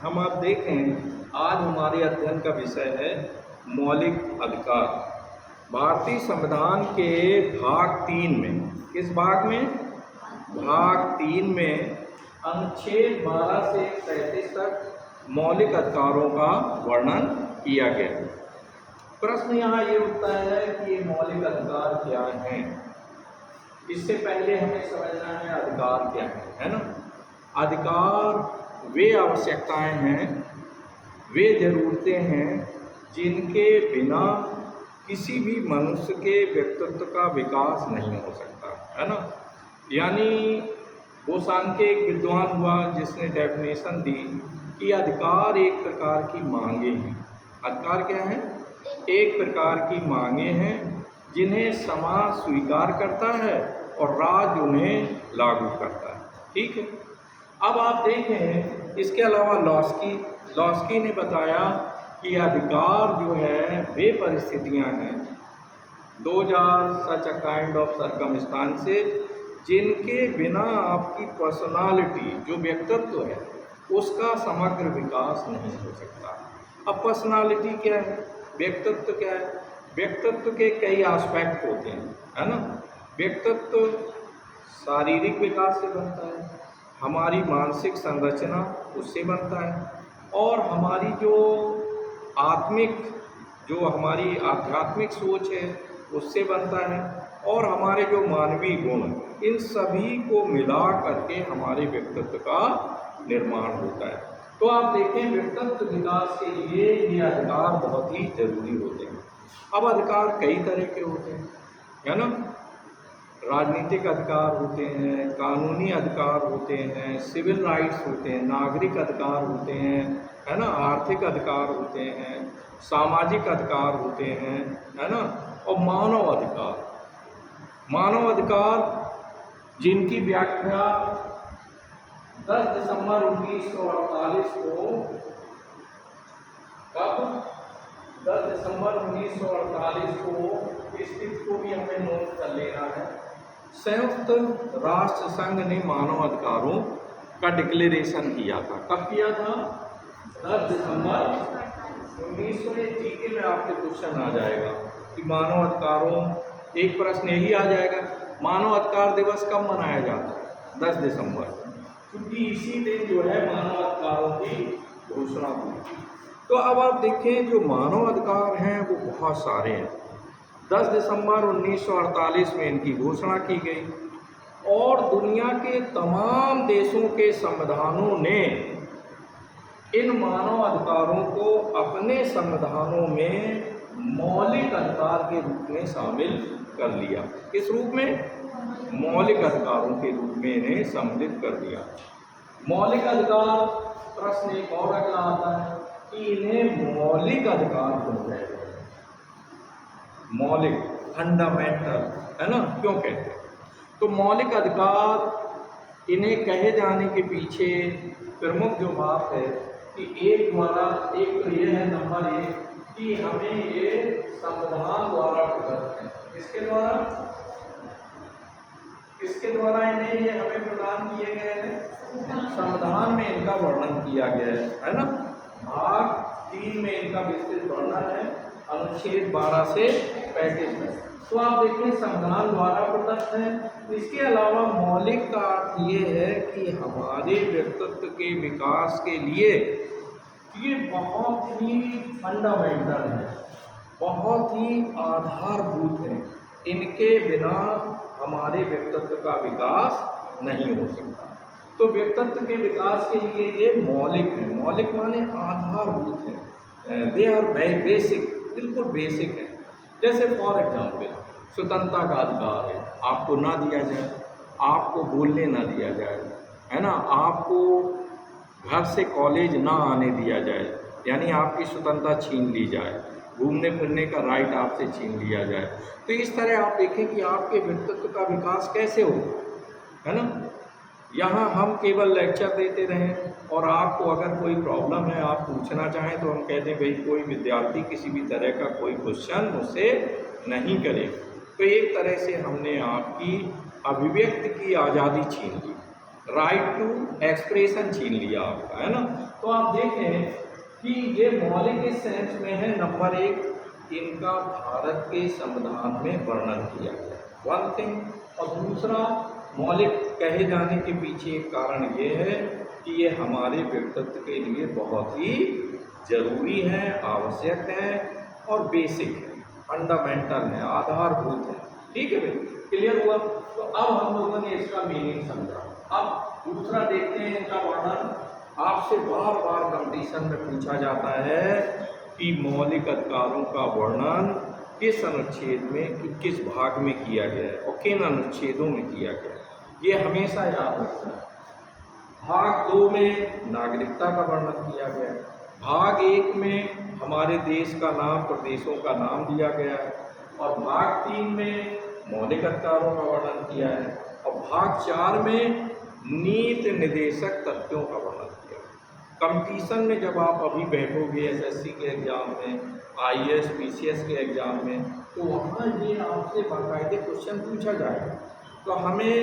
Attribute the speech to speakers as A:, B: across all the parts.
A: हम आप देखें आज हमारे अध्ययन का विषय है मौलिक अधिकार। भारतीय संविधान के भाग 3 में, किस भाग में? भाग 3 में अनुच्छेद 12 से 37 तक मौलिक अधिकारों का वर्णन किया गया है। प्रश्न यहाँ ये उठता है कि ये मौलिक अधिकार क्या हैं। इससे पहले हमें समझना है अधिकार क्या है ना। अधिकार वे आवश्यकताएं हैं, वे ज़रूरतें हैं जिनके बिना किसी भी मनुष्य के व्यक्तित्व का विकास नहीं हो सकता, है ना। यानी वो सांख्यिक विद्वान हुआ जिसने डेफिनेशन दी कि अधिकार एक प्रकार की मांगे हैं। अधिकार क्या है? एक प्रकार की मांगे हैं जिन्हें समाज स्वीकार करता है और राज्य उन्हें लागू करता है। ठीक है। अब आप देखें इसके अलावा लॉस्की ने बताया कि अधिकार जो है वे परिस्थितियां हैं, those are such a kind of circumstances जिनके बिना आपकी पर्सनालिटी जो व्यक्तित्व है उसका समग्र विकास नहीं हो सकता। अब पर्सनालिटी क्या है, व्यक्तित्व क्या है? व्यक्तित्व के कई एस्पेक्ट होते हैं, है ना। व्यक्तित्व शारीरिक विकास से बनता है, हमारी मानसिक संरचना उससे बनता है, और हमारी जो हमारी आध्यात्मिक सोच है उससे बनता है, और हमारे जो मानवीय गुण, इन सभी को मिला करके हमारे व्यक्तित्व का निर्माण होता है। तो आप देखें व्यक्तित्व विकास के लिए ये अधिकार बहुत ही जरूरी होते हैं। अब अधिकार कई तरह के होते हैं, है ना। राजनीतिक अधिकार होते हैं, कानूनी अधिकार होते हैं, सिविल राइट्स होते हैं, नागरिक अधिकार होते हैं, है ना, आर्थिक अधिकार होते हैं, सामाजिक अधिकार होते हैं, है ना, और मानव अधिकार। मानव अधिकार जिनकी व्याख्या 10 दिसंबर 1948 को, कब? 10 दिसंबर 1948 को, इस तिथि को भी हमें नोट कर लेना है। संयुक्त राष्ट्र संघ ने मानव अधिकारों का डिक्लेरेशन किया था। कब किया था? 10 दिसंबर 1900। जीके में आपके क्वेश्चन आ जाएगा कि मानव अधिकारों, एक प्रश्न यही आ जाएगा, मानव अधिकार दिवस कब मनाया जाता है? 10 दिसंबर, क्योंकि इसी दिन जो है मानव अधिकारों की घोषणा हुई। तो अब आप देखें जो मानव अधिकार हैं वो बहुत सारे हैं। 10 दिसंबर 1948 में इनकी घोषणा की गई, और दुनिया के तमाम देशों के संविधानों ने इन मानव अधिकारों को अपने संविधानों में मौलिक अधिकार के रूप में शामिल कर लिया। किस रूप में? मौलिक अधिकारों के रूप में इन्हें सम्मिलित कर दिया। मौलिक अधिकार, प्रश्न एक और अगला आता है कि इन्हें मौलिक अधिकार क्यों कहते हैं? मौलिक, फंडामेंटल, है ना, क्यों कहते हैं? तो मौलिक अधिकार इन्हें कहे जाने के पीछे प्रमुख जो बात है कि एक तो ये है नंबर 1 कि हमें ये संविधान द्वारा प्रदत्त है। किसके द्वारा इन्हें ये हमें प्रदान किए गए हैं? संविधान में इनका वर्णन किया गया है ना। भाग 3 में इनका विस्तृत वर्णन है, अनुच्छेद 12 से 35 में। तो आप देखें संविधान द्वारा प्रदत्त है। इसके अलावा मौलिक का अर्थ ये है कि हमारे व्यक्तित्व के विकास के लिए ये बहुत ही फंडामेंटल है, बहुत ही आधारभूत है। इनके बिना हमारे व्यक्तित्व का विकास नहीं हो सकता। तो व्यक्तित्व के विकास के लिए ये मौलिक है। मौलिक माने आधारभूत है, दे आर बेसिक, बिल्कुल बेसिक है। जैसे फॉर एग्जाम्पल स्वतंत्रता का अधिकार है, आपको ना दिया जाए, आपको बोलने ना दिया जाए, है ना, आपको घर से कॉलेज ना आने दिया जाए, यानी आपकी स्वतंत्रता छीन ली जाए, घूमने फिरने का राइट आपसे छीन लिया जाए। तो इस तरह आप देखें कि आपके व्यक्तित्व का विकास कैसे हो, है ना। यहाँ हम केवल लेक्चर देते रहें और आपको अगर कोई प्रॉब्लम है, आप पूछना चाहें तो हम कहते हैं भाई कोई विद्यार्थी किसी भी तरह का कोई क्वेश्चन मुझसे नहीं करे। तो एक तरह से हमने आपकी अभिव्यक्ति की आज़ादी छीन ली, राइट टू एक्सप्रेशन छीन लिया आपका, है ना। तो आप देखें कि ये मौलिक इस सेंस में है, नंबर 1 इनका भारत के संविधान में वर्णन किया गया, वन थिंग। और दूसरा, मौलिक कहे जाने के पीछे एक कारण ये है कि ये हमारे व्यक्तित्व के लिए बहुत ही जरूरी है, आवश्यक है और बेसिक है, फंडामेंटल है, आधारभूत है। ठीक है भाई, क्लियर हुआ। तो अब हम लोगों ने इसका मीनिंग समझा। अब दूसरा देखते हैं इनका वर्णन। आपसे बार बार कंपटीशन में पूछा जाता है कि मौलिक अधिकारों का वर्णन किस अनुच्छेद में, किस भाग में किया गया है और किन अनुच्छेदों में किया गया है, ये हमेशा याद रखना है। भाग 2 में नागरिकता का वर्णन किया गया है, भाग 1 में हमारे देश का नाम, प्रदेशों का नाम दिया गया है, और भाग 3 में मौलिक अधिकारों का वर्णन किया है, और भाग 4 में नीति निर्देशक तथ्यों का वर्णन किया है। कंपटीशन में जब आप अभी बैठोगे एसएससी के एग्जाम में, आईएएस पीसीएस के एग्जाम में, तो वहाँ ये आपसे बाकायदे क्वेश्चन पूछा जाएगा। तो हमें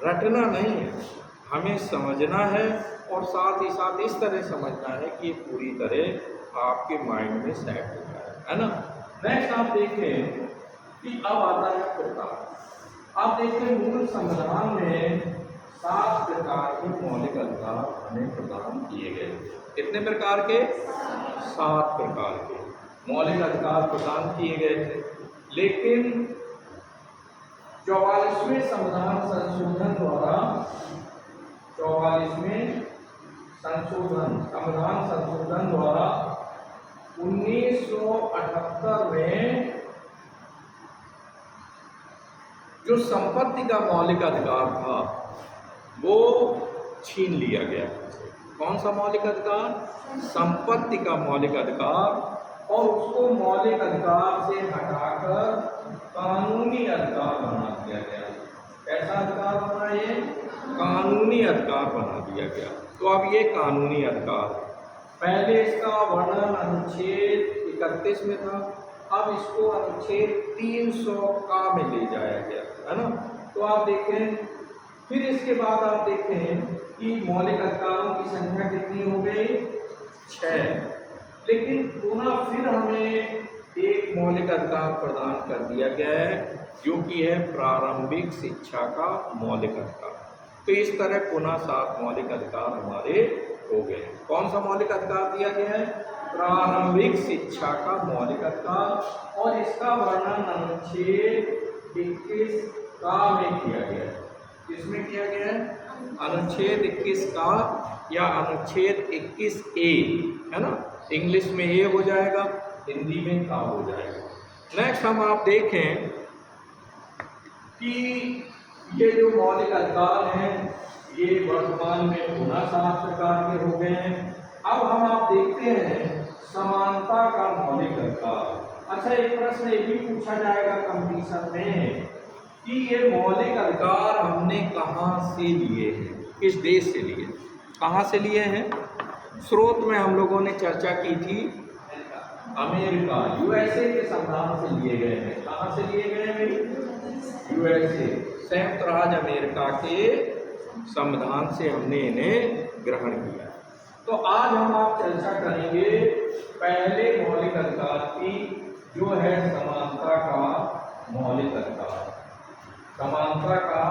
A: रटना नहीं है, हमें समझना है, और साथ ही साथ इस तरह समझना है कि ये पूरी तरह आपके माइंड में सेट हो जाए, है ना। नेक्स्ट आप देखें कि अब आता है प्रकार। आप देखें मूल संविधान में 7 प्रकार के मौलिक अधिकार हमें प्रदान किए गए। कितने प्रकार के? 7 प्रकार के मौलिक अधिकार प्रदान किए गए थे। लेकिन 44वें संविधान संशोधन द्वारा, 44वें संविधान संशोधन द्वारा 1978 में जो संपत्ति का मौलिक अधिकार था वो छीन लिया गया। कौन सा मौलिक अधिकार? संपत्ति का मौलिक अधिकार, और उसको मौलिक अधिकार से हटाकर कानूनी अधिकार बना दिया गया। कैसा अधिकार बना? ये कानूनी अधिकार बना दिया गया। तो अब ये कानूनी अधिकार, पहले इसका वर्णन अनुच्छेद 31 में था, अब इसको अनुच्छेद 300 का में ले जाया गया, है ना। तो आप देखें, फिर इसके बाद आप देखें कि मौलिक अधिकारों की संख्या कितनी हो गई? 6। लेकिन पुनः फिर हमें एक मौलिक अधिकार प्रदान कर दिया गया है, जो कि है प्रारंभिक शिक्षा का मौलिक अधिकार। तो इस तरह पुनः 7 मौलिक अधिकार हमारे हो गए। कौन सा मौलिक अधिकार दिया गया है? प्रारंभिक शिक्षा का मौलिक अधिकार, और इसका वर्णन अनुच्छेद 21 का में किया गया है। किसमें किया गया है? अनुच्छेद 21 का या अनुच्छेद 21A, है ना। इंग्लिश में ए हो जाएगा, हिंदी में का हो जाएगा। नेक्स्ट हम आप देखें कि ये जो मौलिक अधिकार हैं ये वर्तमान में पुनः 7 प्रकार के हो गए हैं। अब हम आप देखते हैं समानता का मौलिक अधिकार। अच्छा, एक प्रश्न ये भी पूछा जाएगा कंपटीशन में कि ये मौलिक अधिकार हमने कहाँ से लिए हैं, किस देश से लिए, कहाँ से लिए हैं? स्रोत में हम लोगों ने चर्चा की थी, अमेरिका, यूएसए के संविधान से लिए गए हैं। कहाँ से लिए गए हैं? यूएसए, संयुक्त राज्य अमेरिका के संविधान से हमने इन्हें ग्रहण किया। तो आज हम आप चर्चा करेंगे पहले मौलिक अधिकार की, जो है समानता का मौलिक अधिकार। समानता का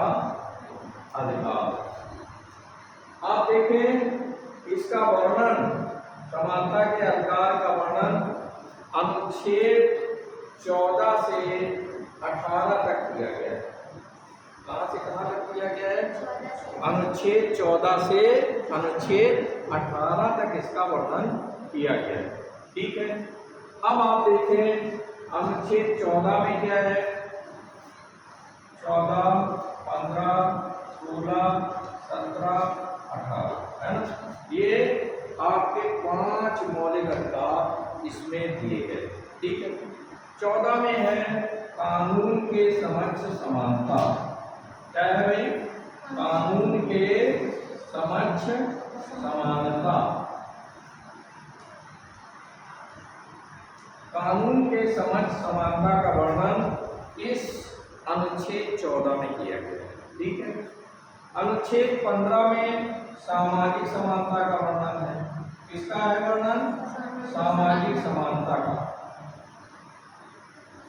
A: अधिकार आप देखें, इसका वर्णन, समानता के अधिकार का वर्णन अनुच्छेद 14 से 18 तक किया गया है। कहाँ से कहाँ तक किया गया है? अनुच्छेद 14 से अनुच्छेद 18 तक इसका वर्णन किया गया है। ठीक है, अब आप देखें अनुच्छेद 14 में क्या है? 14, 15, 16, 17, 18, है ना। ये आपके 5 मौलिक अधिकार इसमें दिए गए। ठीक है, 14 में है कानून के समक्ष समानता। क्या है भाई? कानून के समक्ष समानता। कानून के समक्ष समानता का वर्णन इस अनुच्छेद 14 में किया गया है। ठीक है, अनुच्छेद 15 में सामाजिक समानता का वर्णन है। किसका है वर्णन? सामाजिक समानता का,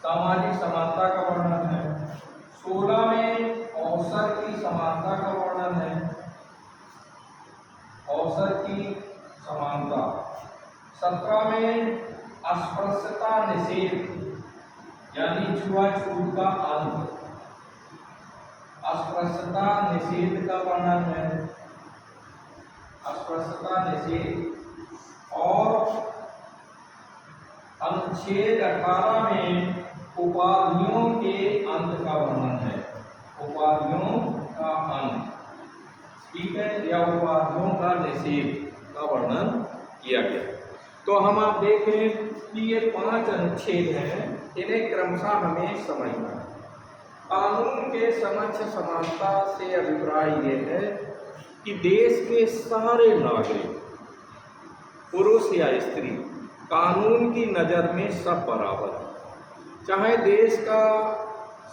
A: सामाजिक समानता का वर्णन है। 16 में अवसर की समानता का वर्णन है, अवसर की समानता। 17 में अस्पृश्यता निषेध यानी छुआछूत का अंत, अस्पृश्यता निषेध का वर्णन है, अस्पृश्यता निषेध। और अनुच्छेद 18 में उपाधियों के अंत का वर्णन है, उपाधियों का अंत, ठीक है, या उपाधियों का निषेध का वर्णन किया गया। तो हम आप देखें कि ये 5 अनुच्छेद हैं, इन्हें क्रमशः हमें समझना है। कानून के समक्ष समानता से अभिप्राय ये है कि देश के सारे नागरिक, पुरुष या स्त्री, कानून की नज़र में सब बराबर है। चाहे देश का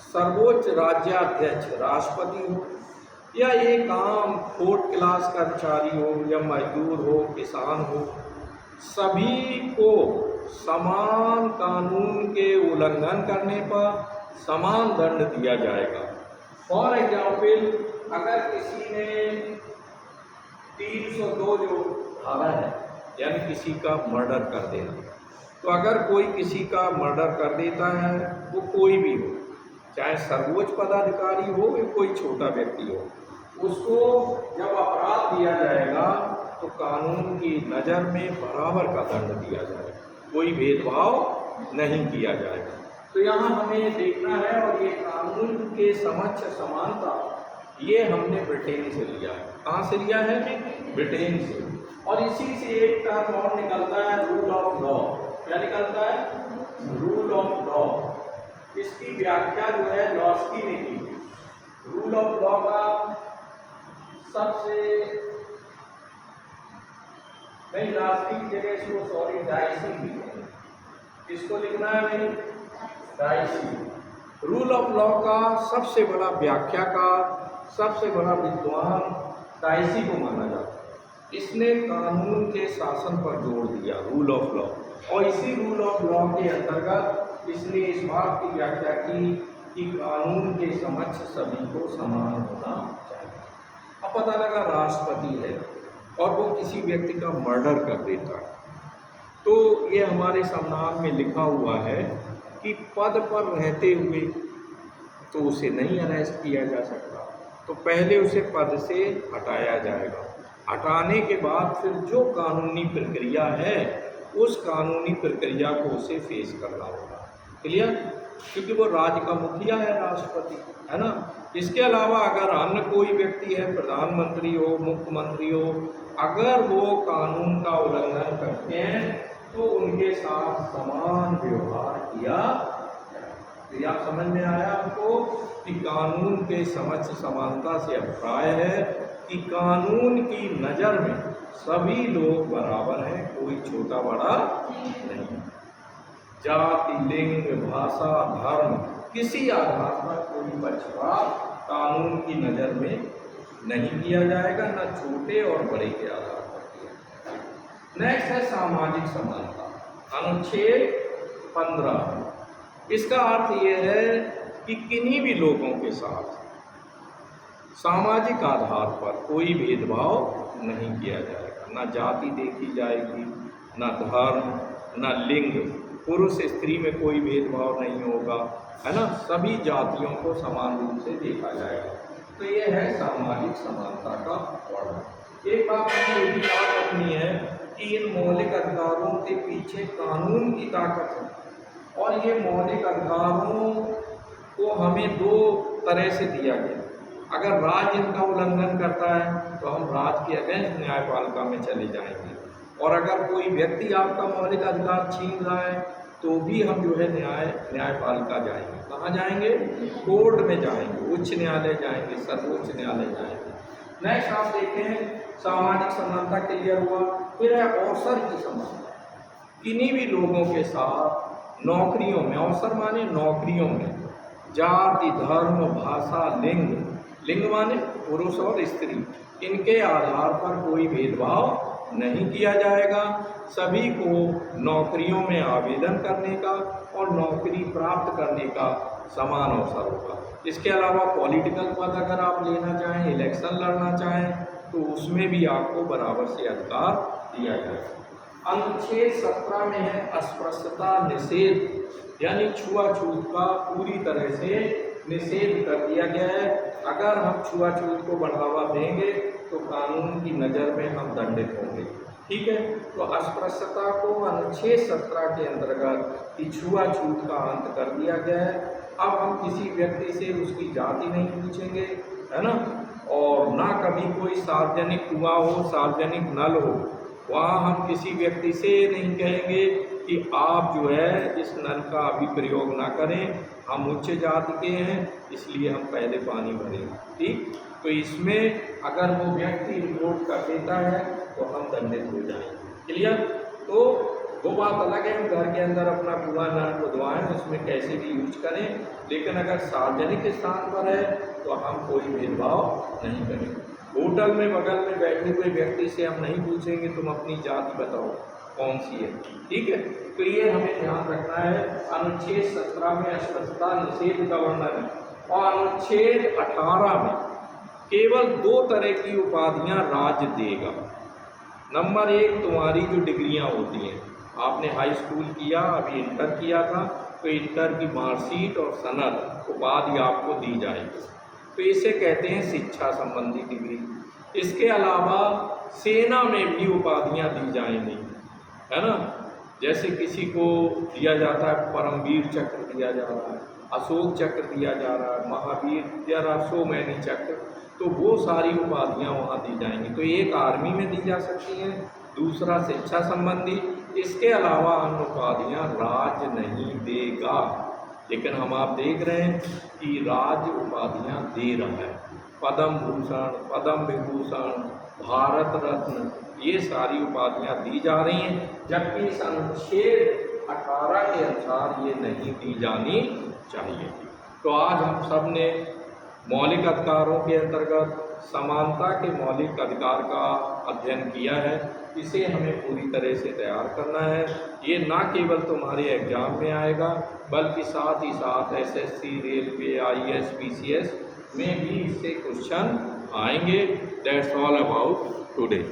A: सर्वोच्च राज्याध्यक्ष राष्ट्रपति हो, या एक आम 4th क्लास कर्मचारी हो, या मजदूर हो, किसान हो, सभी को समान कानून के उल्लंघन करने पर समान दंड दिया जाएगा। फॉर एग्जाम्पल, अगर किसी ने 302 जो धारा है, यानी किसी का मर्डर कर देना, तो अगर कोई किसी का मर्डर कर देता है, वो कोई भी हो, चाहे सर्वोच्च पदाधिकारी हो या कोई छोटा व्यक्ति हो, उसको जब अपराध दिया जाएगा तो कानून की नज़र में बराबर का दंड दिया जाएगा, कोई भेदभाव नहीं किया जाएगा। तो यहाँ हमें देखना है, और ये कानून के समक्ष समानता ये हमने ब्रिटेन से लिया है। कहाँ से लिया है? ब्रिटेन से। और इसी से एक टर्म और निकलता है, रूल ऑफ लॉ। क्या निकलता है? Rule of law. इसकी व्याख्या जो है लॉस्की ने की है। रूल ऑफ लॉ का सबसे नहीं, लॉस्की की जगह इसको सॉरी डाइसी लिखना है। किसको लिखना है भाई? डाइसी। रूल ऑफ लॉ का सबसे बड़ा व्याख्याकार, सबसे बड़ा विद्वान डाइसी को माना जाता है। इसने कानून के शासन पर जोर दिया, रूल ऑफ लॉ, और इसी रूल ऑफ लॉ के अंतर्गत इसने इस बात की व्याख्या की कि कानून के समक्ष सभी को समान होना चाहिए। अब पता लगा राष्ट्रपति है और वो किसी व्यक्ति का मर्डर कर देता है, तो ये हमारे संविधान में लिखा हुआ है कि पद पर रहते हुए तो उसे नहीं अरेस्ट किया जा सकता, तो पहले उसे पद से हटाया जाएगा। हटाने के बाद फिर जो कानूनी प्रक्रिया है, उस कानूनी प्रक्रिया को उसे फेस करना होगा। क्लियर? क्योंकि वो राज्य का मुखिया है, राष्ट्रपति है ना। इसके अलावा अगर अन्य कोई व्यक्ति है, प्रधानमंत्री हो, मुख्यमंत्री हो, अगर वो कानून का उल्लंघन करते हैं तो उनके साथ समान व्यवहार किया जाए। तो यह समझ में आया आपको कि कानून के समक्ष समानता से अभिप्राय है कि कानून की नज़र में सभी लोग बराबर हैं, कोई छोटा बड़ा नहीं। जाति, लिंग, भाषा, धर्म, किसी आधार पर कोई पक्षपात कानून की नज़र में नहीं किया जाएगा, न छोटे और बड़े के आधार पर किया। नेक्स्ट है सामाजिक समानता, अनुच्छेद 15। इसका अर्थ ये है कि किन्हीं भी लोगों के साथ सामाजिक आधार पर कोई भेदभाव नहीं किया जाएगा, न जाति देखी जाएगी, न धर्म, न लिंग, पुरुष स्त्री में कोई भेदभाव नहीं होगा, है ना। सभी जातियों को समान रूप से देखा जाएगा। तो ये है सामाजिक समानता का वर्णन। एक बात हमें ये भी याद रखनी है कि इन मौलिक अधिकारों के पीछे कानून की ताकत है, और ये मौलिक अधिकारों को हमें 2 तरह से दिया गया। अगर राज्य इनका उल्लंघन करता है तो हम राज्य के अगेंस्ट न्यायपालिका में चले जाएंगे, और अगर कोई व्यक्ति आपका मौलिक अधिकार छीन रहा है तो भी हम जो है न्यायपालिका जाएंगे। कहाँ जाएंगे? कोर्ट में जाएंगे, उच्च न्यायालय जाएंगे, सर्वोच्च न्यायालय जाएंगे। नेक्स्ट आप देखें, सामाजिक समानता क्लियर हुआ। फिर है अवसर की समानता। किन्हीं भी लोगों के साथ नौकरियों में, अवसर माने नौकरियों में, जाति, धर्म, भाषा, लिंग, लिंग माने पुरुष और स्त्री, इनके आधार पर कोई भेदभाव नहीं किया जाएगा। सभी को नौकरियों में आवेदन करने का और नौकरी प्राप्त करने का समान अवसर होगा। इसके अलावा पॉलिटिकल पद अगर आप लेना चाहें, इलेक्शन लड़ना चाहें, तो उसमें भी आपको बराबर से अधिकार दिया जाएगा। अनुच्छेद 17 में है अस्पृश्यता निषेध, यानी छुआछूत का पूरी तरह से निषेध कर दिया गया है। अगर हम छुआछूत को बढ़ावा देंगे तो कानून की नज़र में हम दंडित होंगे। ठीक है, तो अस्पृश्यता को अनुच्छेद 17 के अंतर्गत कि छुआछूत का अंत कर दिया गया है। अब हम किसी व्यक्ति से उसकी जाति नहीं पूछेंगे, है ना, और ना कभी कोई सार्वजनिक कुआं हो, सार्वजनिक नल हो, वहाँ हम किसी व्यक्ति से नहीं कहेंगे कि आप जो है इस नल का अभी प्रयोग ना करें, हम उच्च जाति के हैं इसलिए हम पहले पानी भरेंगे। ठीक, तो इसमें अगर वो व्यक्ति रिपोर्ट कर देता है तो हम दंडित हो जाएंगे। क्लियर? तो वो बात अलग है, हम घर के अंदर अपना कुआं नल खुदवाएं, उसमें कैसे भी यूज करें, लेकिन अगर सार्वजनिक स्थान पर है तो हम कोई भेदभाव नहीं करेंगे। होटल में बगल में बैठे हुए व्यक्ति से हम नहीं पूछेंगे तुम अपनी जाति बताओ कौन सी है। ठीक है, तो ये हमें ध्यान रखना है। अनुच्छेद 17 में अस्पृश्यता निषेध का वर्णन है और अनुच्छेद 18 में केवल 2 तरह की उपाधियां राज्य देगा। नंबर 1, तुम्हारी जो डिग्रियां होती हैं, आपने हाई स्कूल किया, अभी इंटर किया था, तो इंटर की मार्कशीट और सनद उपाधि आपको दी जाएगी, तो इसे कहते हैं शिक्षा संबंधी डिग्री। इसके अलावा सेना में भी उपाधियां दी जाएंगी, है ना, जैसे किसी को दिया जाता है परमवीर चक्र दिया जा रहा है, अशोक चक्र दिया जा रहा है, Mahavir, there are so many chakra, तो वो सारी उपाधियां वहाँ दी जाएंगी। तो एक आर्मी में दी जा सकती हैं, दूसरा शिक्षा संबंधी। इसके अलावा अन्य उपाधियां राज्य नहीं देगा, लेकिन हम आप देख रहे हैं कि राज्य उपाधियां दे रहा है। पद्म भूषण, पद्म विभूषण, भारत रत्न, ये सारी उपाधियां दी जा रही हैं, जबकि इस अनुच्छेद 18 के अनुसार ये नहीं दी जानी चाहिए। तो आज हम सब ने मौलिक अधिकारों के अंतर्गत समानता के मौलिक अधिकार का अध्ययन किया है। इसे हमें पूरी तरह से तैयार करना है। ये ना केवल तुम्हारे एग्जाम में आएगा, बल्कि साथ ही साथ एसएससी, रेलवे, आईएएस, पीसीएस में भी इससे क्वेश्चन आएंगे। That's all about today.